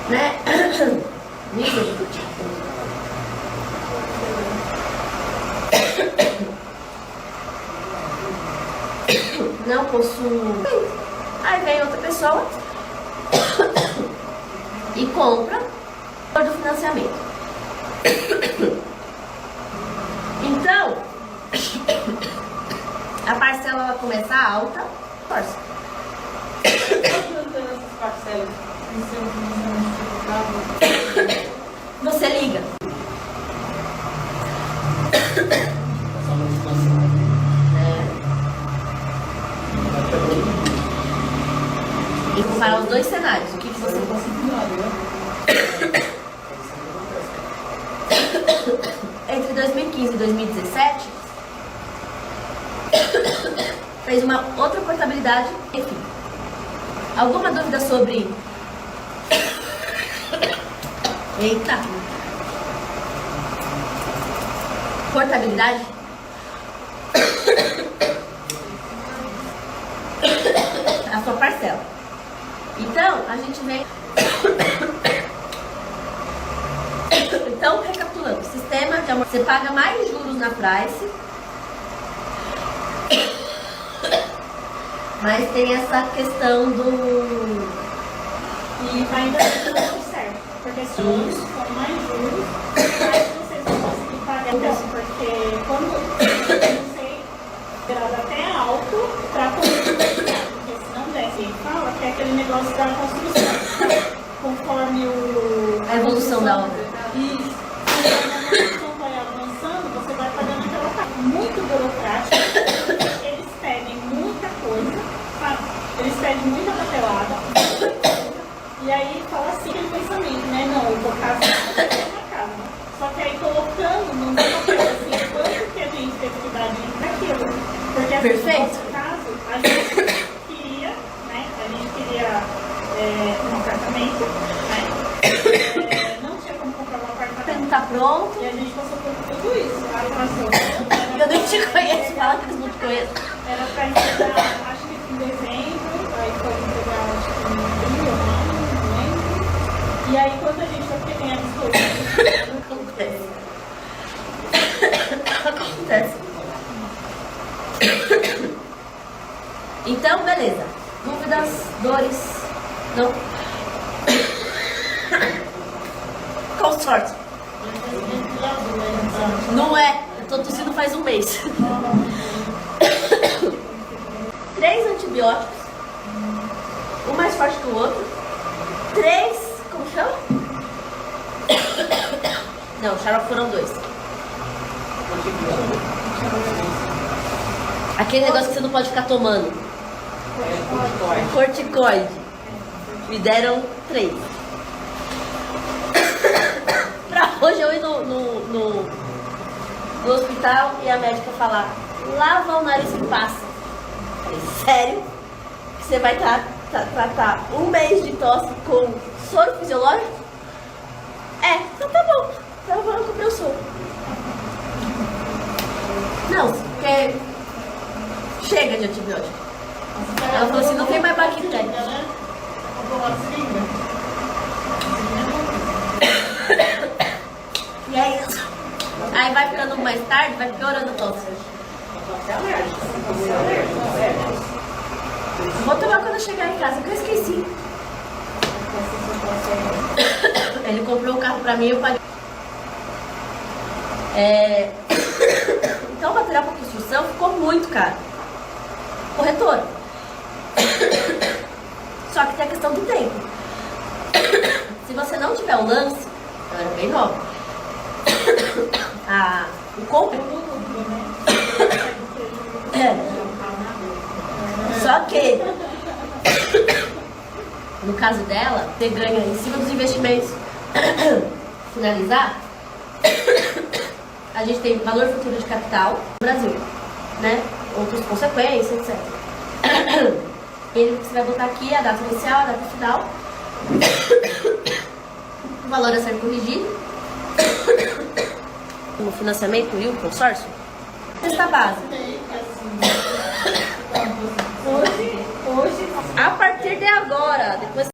né? Não possuo. Aí vem outra pessoa e compra do financiamento. Então, a parcela ela começa alta, força. Você liga. E comparar os dois cenários. O que você entre 2015 e 2017 fez uma outra portabilidade. Enfim, alguma dúvida sobre... Eita! Portabilidade? A sua parcela. Então, a gente vem... Então, recapitulando, sistema de amor, você paga mais juros na price, mas tem essa questão do... E ainda não certo, porque se juros for mais juros, mas vocês vão conseguir pagar então, porque quando não sei, esperado até alto para poder financiar, porque se não desce, ele fala que é aquele negócio da construção, conforme a evolução da obra. Isso. Conforme a evolução vai avançando, você vai pagando aquela parte muito burocrática. Eles pedem muita coisa, sabe? Eles pedem muita papelada, e aí fala assim, aquele pensamento, né? Não, eu vou casar na casa. Só que aí colocando no papel assim, quanto que a gente teve que dar dentro daquilo. Porque assim, no nosso caso, a gente queria, né? A gente queria um apartamento, né? Não tinha como comprar um apartamento. Não tá pronto. E a gente passou por tudo isso. A atração. Eu nem te conheço, fala que eles não te conhecem. Era pra entregar, acho que em dezembro, aí foi entregar, acho que em abril, não lembro. E aí quando a gente foi, porque tem as coisas. Acontece. Então, beleza. Dúvidas, dores, não? Consórcio. Não é. Eu tô tossindo faz um mês. 3 antibióticos. Um mais forte que o outro. 3. Como chama? Não, xarope foram 2. Aquele negócio que você não pode ficar tomando. Corticoide. Me deram 3. Pra hoje eu ir no hospital e a médica falar: lava o nariz e passa. Falei, sério? Que você vai tratar um mês de tosse com soro fisiológico? É, então tá bom. Então eu vou comprar o soro. Não, porque chega de antibiótico. Ela falou assim, não tem mais bactéria. E é isso. Aí vai ficando mais tarde, vai piorando a tosse. Vou tomar quando eu chegar em casa, que eu esqueci. Ele comprou o carro pra mim e eu paguei. Então o material para construção ficou muito caro. Corretor. Só que tem a questão do tempo. Se você não tiver o lance, eu era bem nova. O compra. Só que no caso dela, você ganha em cima dos investimentos. Finalizar, a gente tem valor futuro de capital no Brasil, né? Outras consequências, etc. Você vai botar aqui a data inicial, a data final, o valor a ser corrigido, no financiamento e o consórcio. Esta base. Hoje, a partir de agora,